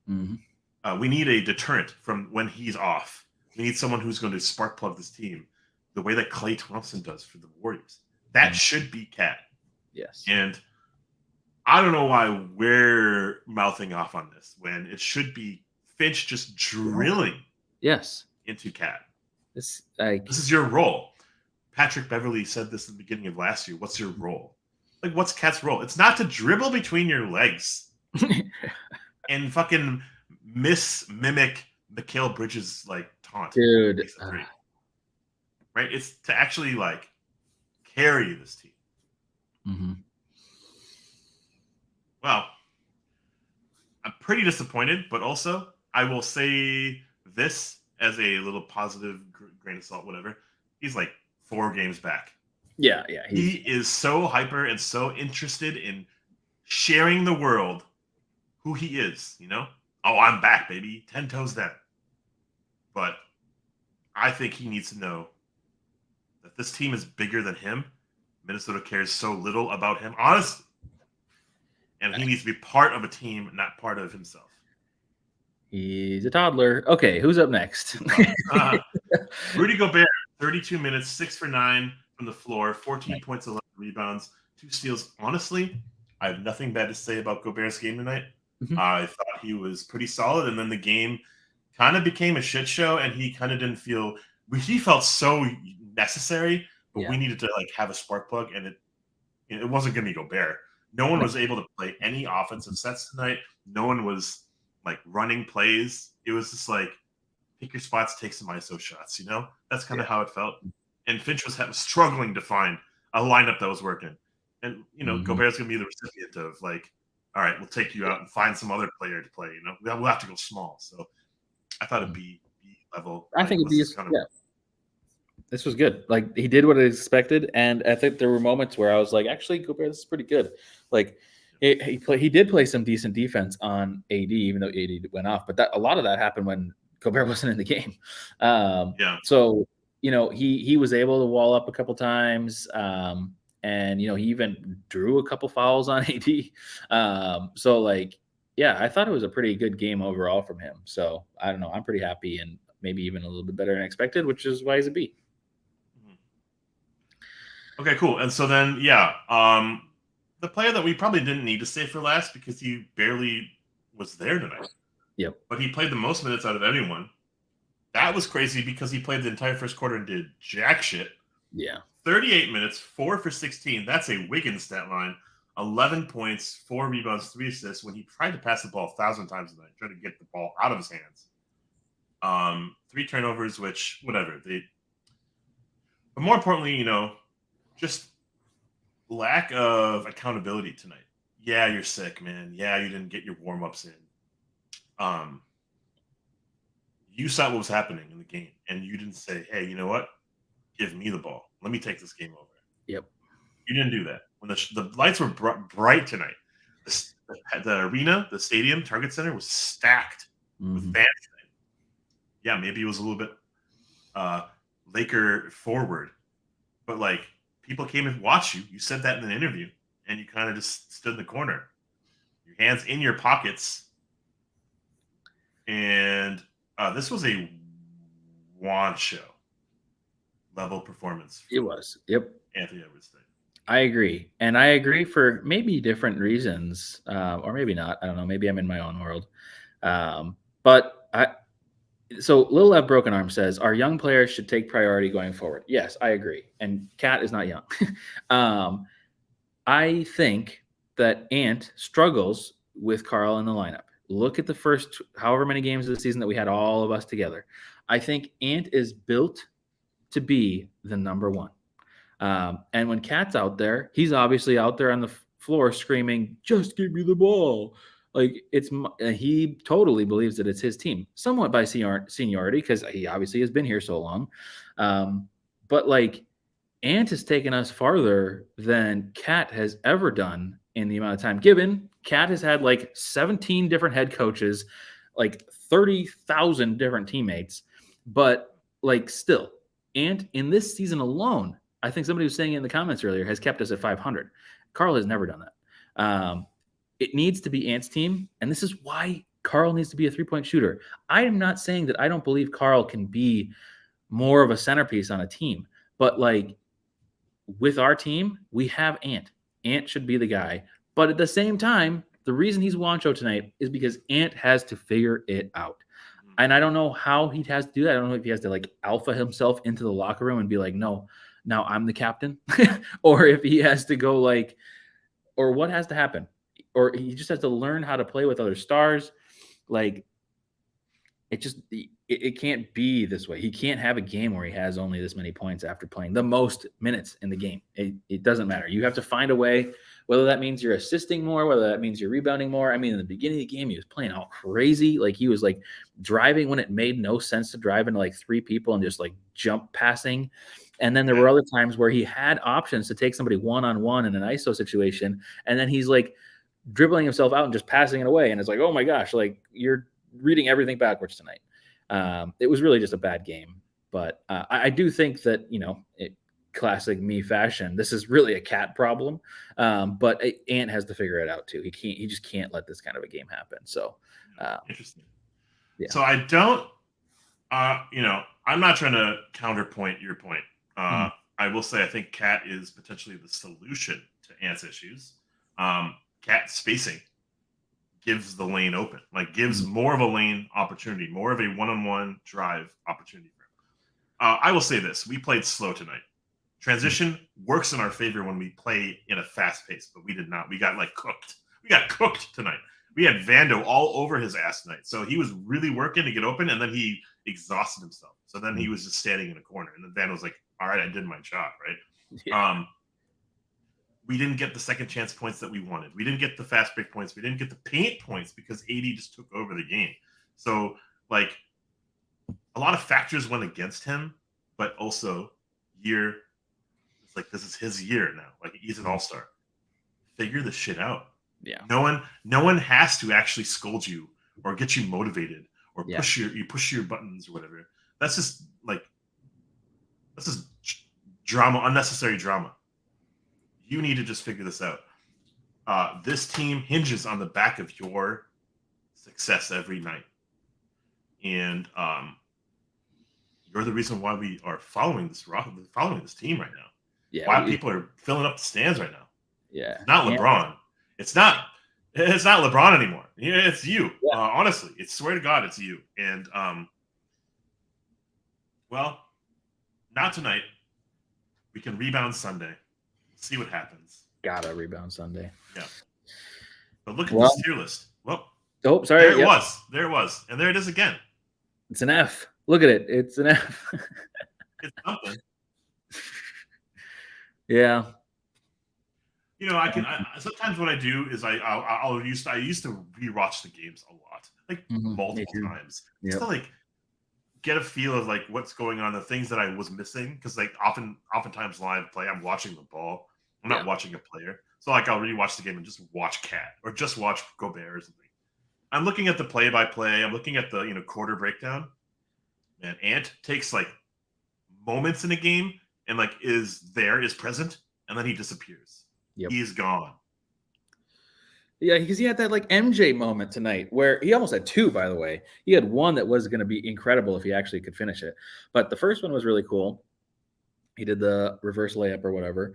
We need a deterrent from when he's off. We need someone who's going to spark plug this team the way that Klay Thompson does for the Warriors. That should be Cat. Yes. And I don't know why we're mouthing off on this when it should be Finch just drilling into Cat. This is your role. Patrick Beverley said this at the beginning of last year. What's your role? Like, what's Cat's role? It's not to dribble between your legs and fucking mimic Mikal Bridges like taunt. Dude. Right? It's to actually like carry this team. Well, I'm pretty disappointed, but also I will say this as a little positive grain of salt, whatever. He's like 4 games back. Yeah. He is so hyper and so interested in sharing the world who he is, you know? Oh, I'm back, baby. 10 toes down. But I think he needs to know that this team is bigger than him. Minnesota cares so little about him, honestly. And he needs to be part of a team, not part of himself. He's a toddler. Okay, who's up next? Rudy Gobert, 32 minutes, 6 for 9 from the floor, 14 points, 11 rebounds, 2 steals. Honestly, I have nothing bad to say about Gobert's game tonight. I thought he was pretty solid, and then the game kind of became a shit show, and he kind of didn't feel – he felt so necessary, but we needed to like have a spark plug, and it wasn't going to be Gobert. No one was able to play any offensive sets tonight. No one was like running plays. It was just like pick your spots, take some ISO shots. You know, that's kind of how it felt. And Finch was struggling to find a lineup that was working. And you know, Gobert's gonna be the recipient of like, all right, we'll take you out and find some other player to play. You know, we'll have to go small. So I thought it'd be B level. I think it'd be This was good. Like he did what I expected, and I think there were moments where I was like, actually, Gobert, this is pretty good. Like he did play some decent defense on AD, even though AD went off. But a lot of that happened when Gobert wasn't in the game. So you know he was able to wall up a couple times, and you know he even drew a couple fouls on AD. So like, yeah, I thought it was a pretty good game overall from him. So I don't know, I'm pretty happy, and maybe even a little bit better than expected, which is why he's a B. Okay, cool. And so then, the player that we probably didn't need to say for last because he barely was there tonight. Yep. But he played the most minutes out of anyone. That was crazy because he played the entire first quarter and did jack shit. Yeah. 38 minutes, 4 for 16. That's a Wiggins stat line. 11 points, 4 rebounds, 3 assists when he tried to pass the ball 1,000 times tonight, trying to get the ball out of his hands. 3 turnovers, which, whatever. But more importantly, just lack of accountability tonight. Yeah, you're sick, man. Yeah, you didn't get your warm-ups in. You saw what was happening in the game, and you didn't say, hey, you know what? Give me the ball. Let me take this game over. Yep. You didn't do that. When the lights were bright tonight, the arena, the stadium, Target Center was stacked with fans tonight. Yeah, maybe it was a little bit Laker forward, but like people came and watched you. You said that in an interview, and you kind of just stood in the corner, your hands in your pockets. And this was a Juancho level performance. It was. Yep. Anthony Edwards thing. I agree. And I agree for maybe different reasons, or maybe not. I don't know. Maybe I'm in my own world. So Lil Lev Broken Arm says, our young players should take priority going forward. Yes, I agree. And Cat is not young. I think that Ant struggles with Carl in the lineup. Look at the first however many games of the season that we had all of us together. I think Ant is built to be the number one. And when Cat's out there, he's obviously out there on the floor screaming, just give me the ball. Like he totally believes that it's his team, somewhat by seniority, because he obviously has been here so long. But like Ant has taken us farther than Cat has ever done in the amount of time given. Cat has had like 17 different head coaches, like 30,000 different teammates, but like still, Ant in this season alone, I think somebody was saying in the comments earlier, has kept us at 500. Carl has never done that. It needs to be Ant's team, and this is why Carl needs to be a three-point shooter. I am not saying that I don't believe Carl can be more of a centerpiece on a team, but like with our team, we have Ant. Ant should be the guy. But at the same time, the reason he's Juancho tonight is because Ant has to figure it out. And I don't know how he has to do that. I don't know if he has to like alpha himself into the locker room and be like, no, now I'm the captain. Or if he has to go like, or what has to happen. Or he just has to learn how to play with other stars. Like it can't be this way. He can't have a game where he has only this many points after playing the most minutes in the game. It doesn't matter. You have to find a way, whether that means you're assisting more, whether that means you're rebounding more. I mean, in the beginning of the game, he was playing all crazy. Like he was like driving when it made no sense to drive into like 3 people and just like jump passing. And then there were other times where he had options to take somebody one-on-one in an ISO situation. And then he's like dribbling himself out and just passing it away. And it's like, oh my gosh, like you're reading everything backwards tonight. It was really just a bad game. But I do think that, classic me fashion, this is really a Cat problem. But Ant has to figure it out too. He just can't let this kind of a game happen. So interesting. Yeah. So I don't, I'm not trying to counterpoint your point. I will say I think Cat is potentially the solution to Ant's issues. Cat spacing gives the lane open, like gives more of a lane opportunity, more of a one-on-one drive opportunity for him. I will say this: we played slow tonight. Transition works in our favor when we play in a fast pace, but we did not. We got like cooked. We got cooked tonight. We had Vando all over his ass tonight. So he was really working to get open, and then he exhausted himself. So then he was just standing in a corner, and then Vando was like, "All right, I did my job, right?" Yeah. We didn't get the second chance points that we wanted. We didn't get the fast break points. We didn't get the paint points because AD just took over the game. So, like, a lot of factors went against him, but also it's like this is his year now. Like, he's an all-star. Figure this shit out. Yeah. No one has to actually scold you or get you motivated or push your buttons or whatever. That's just drama, unnecessary drama. You need to just figure this out. This team hinges on the back of your success every night. And you're the reason why we are following this team right now. Yeah, why people are filling up the stands right now. Yeah. It's not LeBron. It's not LeBron anymore. Yeah, it's you. Yeah. Honestly, it's swear to God, it's you. And well, not tonight. We can rebound Sunday. See what happens. Gotta rebound Sunday. Yeah. But look at this tier list. Well, oh, sorry. There it was. There it was. And there it is again. It's an F. Look at it. It's an F. It's something. Yeah. You know, sometimes what I do is I used to rewatch the games a lot, like multiple times, just to like get a feel of like what's going on, the things that I was missing, because like oftentimes live play, I'm watching the ball, I'm not watching a player, so like I'll rewatch the game and just watch Cat or just watch Gobert or something. I'm looking at the play-by-play. I'm looking at the quarter breakdown. And Ant takes like moments in a game and like is present, and then he disappears. Yep. He's gone. Yeah, because he had that like MJ moment tonight where he almost had two, by the way. He had one that was going to be incredible if he actually could finish it. But the first one was really cool. He did the reverse layup or whatever.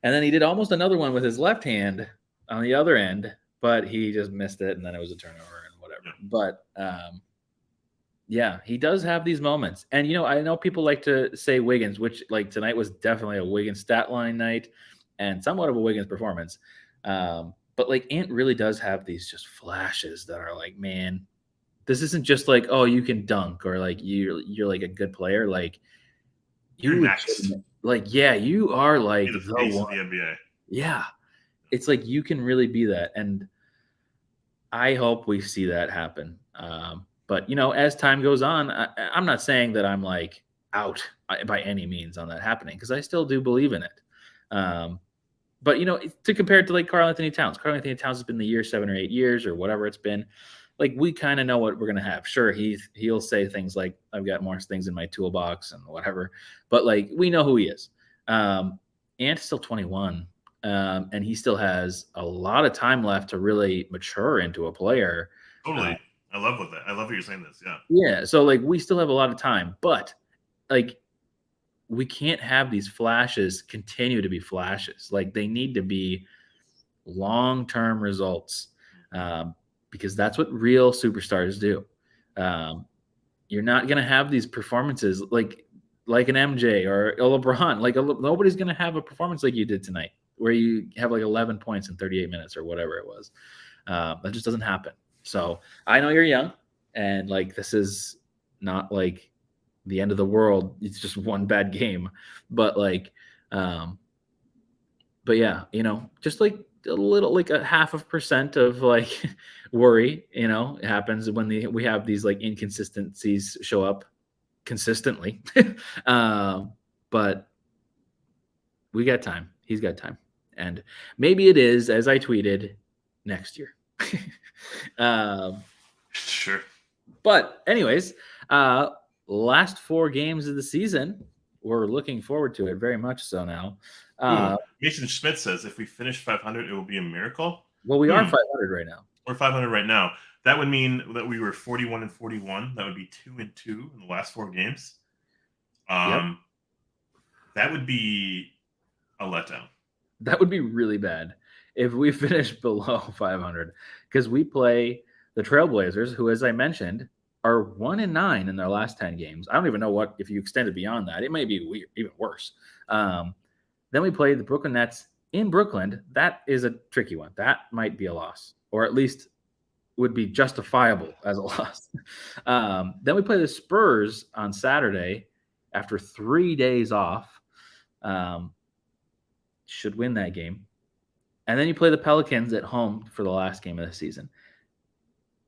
And then he did almost another one with his left hand on the other end, but he just missed it, and then it was a turnover and whatever. Yeah. But yeah, he does have these moments. And, I know people like to say Wiggins, which like tonight was definitely a Wiggins stat line night and somewhat of a Wiggins performance. But like Ant really does have these just flashes that are like, man, this isn't just like, oh, you can dunk or like you're like a good player. Like you're next. Like, yeah, you are like the face of the NBA. Yeah. It's like you can really be that. And I hope we see that happen. But, as time goes on, I'm not saying that I'm like out by any means on that happening, because I still do believe in it. But, to compare it to like Karl-Anthony Towns has been the year 7 or 8 years or whatever it's been. Like, we kind of know what we're going to have. Sure, he'll say things like, I've got more things in my toolbox and whatever. But, like, we know who he is. Ant's still 21. And he still has a lot of time left to really mature into a player. Totally. I love that. I love what you're saying this. Yeah. Yeah. So like we still have a lot of time, but like we can't have these flashes continue to be flashes. Like they need to be long-term results, because that's what real superstars do. You're not going to have these performances like an MJ or a LeBron. Like nobody's going to have a performance like you did tonight, where you have like 11 points in 38 minutes or whatever it was. That just doesn't happen. So I know you're young, and like this is not like the end of the world. It's just one bad game, but like, but yeah, just like a little, like a 0.5% of like worry, it happens when we have these like inconsistencies show up consistently. But we got time. He's got time. And maybe it is, as I tweeted, next year. Sure. But anyways, last 4 games of the season, we're looking forward to it very much so now. Mason Schmidt says if we finish 500, it will be a miracle. Well, we are 500 right now. We're 500 right now. That would mean that we were 41 and 41. That would be 2-2 in the last 4 games. That would be a letdown. That would be really bad if we finish below 500, because we play the Trailblazers, who, as I mentioned, are 1-9 in their last 10 games. I don't even know if you extend it beyond that. It may be even worse. Then we play the Brooklyn Nets in Brooklyn. That is a tricky one. That might be a loss, or at least would be justifiable as a loss. Then we play the Spurs on Saturday after 3 days off. Should win that game. And then you play the Pelicans at home for the last game of the season.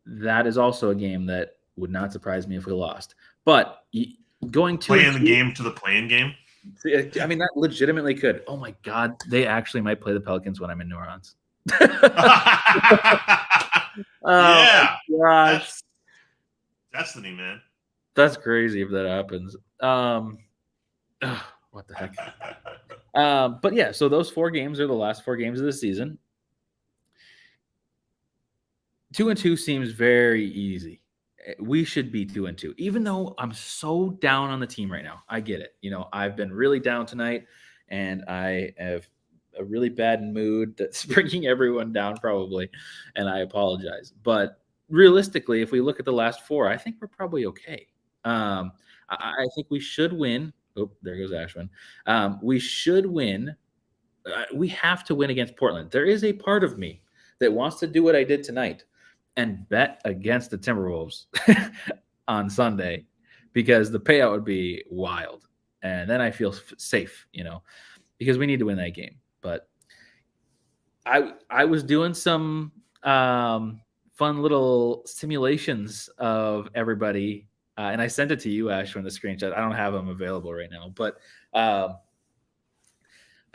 That is also a game that would not surprise me if we lost. But going to playing the game to the play-in game? I mean, that legitimately could. Oh, my God. They actually might play the Pelicans when I'm in New Orleans. Yeah. Gosh. That's destiny, man. That's crazy if that happens. What the heck? But yeah, so those 4 games are the last 4 games of the season. 2-2 seems very easy. We should be 2-2, even though I'm so down on the team right now. I get it. I've been really down tonight, and I have a really bad mood that's bringing everyone down probably, and I apologize. But realistically, if we look at the last 4, I think we're probably okay. I think we should win. Oh, there goes Ashwin. We should win. We have to win against Portland. There is a part of me that wants to do what I did tonight and bet against the Timberwolves on Sunday, because the payout would be wild. And then I feel safe, because we need to win that game. But I was doing some fun little simulations of everybody, and I sent it to you, Ash, from the screenshot. I don't have them available right now, but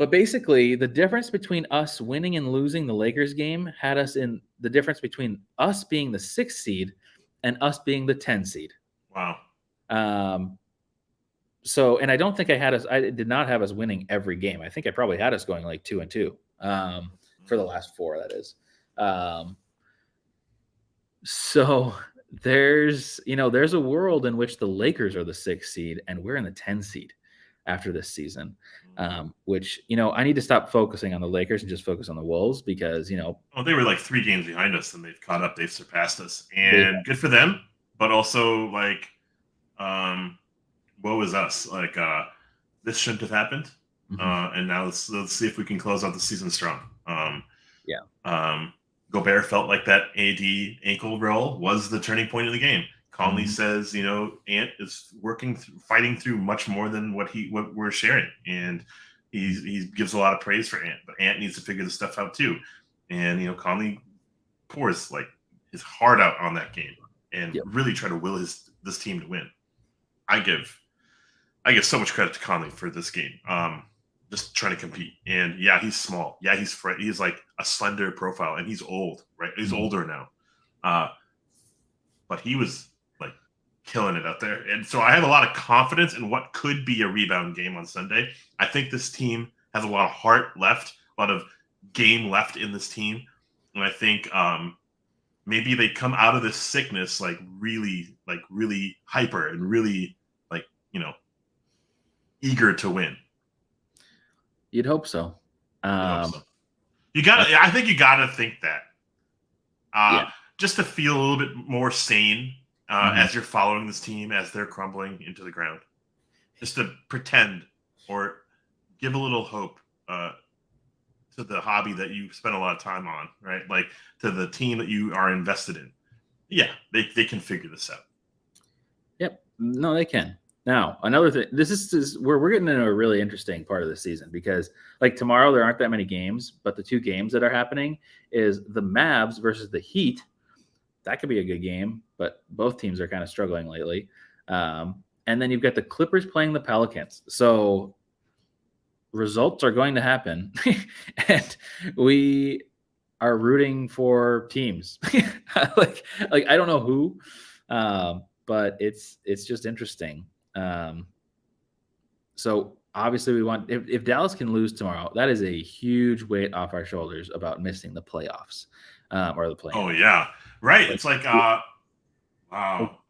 basically, the difference between us winning and losing the Lakers game had us in the difference between us being the 6th seed and us being the 10 seed. Wow. So, and I don't think I did not have us winning every game. I think I probably had us going like 2-2 for the last 4, that is. So there's a world in which the Lakers are the 6th seed and we're in the 10 seed after this season, which, I need to stop focusing on the Lakers and just focus on the Wolves, because, well, they were like 3 games behind us and they've caught up. They've surpassed us, and good for them. But also, like, woe is us. Like, this shouldn't have happened. And now let's see if we can close out the season strong. Gobert felt like that AD ankle roll was the turning point of the game. Conley says, Ant is fighting through much more than what we're sharing, and he gives a lot of praise for Ant, but Ant needs to figure this stuff out too. And Conley pours like his heart out on that game and really try to will this team to win. I give so much credit to Conley for this game. Just trying to compete, and he's small. He's like a slender profile, and he's old, right? He's older now, but he was like killing it out there. And so I have a lot of confidence in what could be a rebound game on Sunday. I think this team has a lot of heart left, a lot of game left in this team. And I think maybe they come out of this sickness like really hyper and really eager to win. You'd hope so. I think you gotta think that. Just to feel a little bit more sane as you're following this team as they're crumbling into the ground. Just to pretend or give a little hope to the hobby that you spend a lot of time on, right? Like, to the team that you are invested in. Yeah, they can figure this out. Yep. No, they can. Now, another thing, this is where we're getting into a really interesting part of the season, because like tomorrow, there aren't that many games, but the 2 games that are happening is the Mavs versus the Heat. That could be a good game, but both teams are kind of struggling lately. And then you've got the Clippers playing the Pelicans. So results are going to happen, and we are rooting for teams. like I don't know who, but it's just interesting. So obviously we want, if Dallas can lose tomorrow, that is a huge weight off our shoulders about missing the playoffs, or the play. Oh yeah. Right. It's like, wow.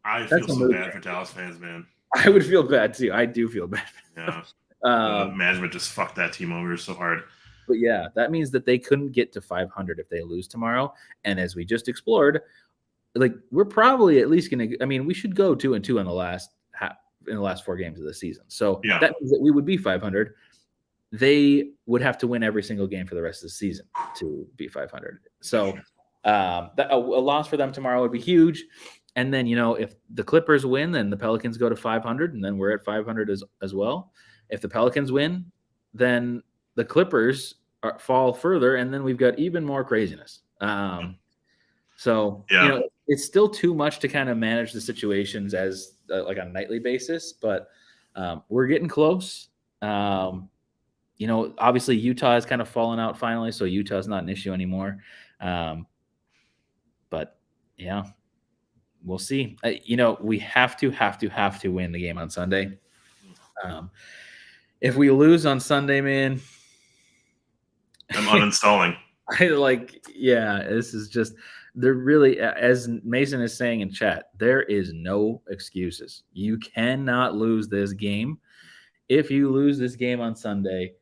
I feel so bad for Dallas fans, man. I would feel bad too. I do feel bad. Yeah. Management just fucked that team over so hard. But yeah, that means that they couldn't get to 500 if they lose tomorrow. And as we just explored, like, we're probably at least going to, we should go 2-2 in the last 4 games of the season. So that means that we would be 500. They would have to win every single game for the rest of the season to be 500. So a loss for them tomorrow would be huge. And then, if the Clippers win, then the Pelicans go to 500, and then we're at 500 as well. If the Pelicans win, then the Clippers fall further, and then we've got even more craziness. So, it's still too much to kind of manage the situations as like on a nightly basis, but we're getting close. Obviously Utah has kind of fallen out finally, so Utah's not an issue anymore. But yeah, we'll see. We have to win the game on Sunday. If we lose on Sunday, man, I'm uninstalling. This is just, there really, as Mason is saying in chat, there is no excuses. You cannot lose this game. If you lose this game on Sunday,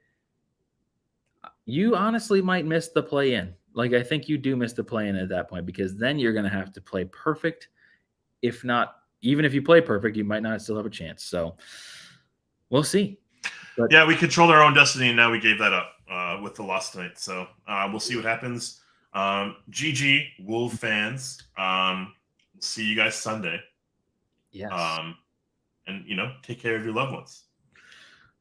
you honestly might miss the play-in. Like, I think you do miss the play-in at that point, because then you're going to have to play perfect. If not, even if you play perfect, you might not still have a chance. So we'll see. But yeah, we controlled our own destiny, and now we gave that up with the loss tonight. So we'll see what happens. GG, Wolf fans. See you guys Sunday. Yes. And, take care of your loved ones.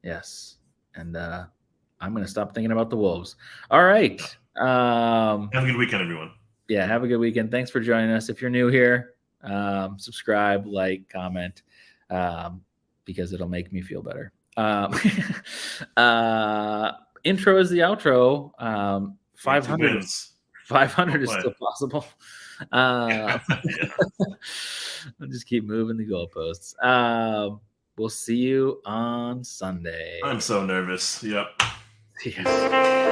Yes. And I'm going to stop thinking about the Wolves. All right. Have a good weekend, everyone. Yeah, have a good weekend. Thanks for joining us. If you're new here, subscribe, like, comment, because it'll make me feel better. Intro is the outro. 500 is still possible. I'll just keep moving the goalposts. We'll see you on Sunday. I'm so nervous. Yep. Yeah.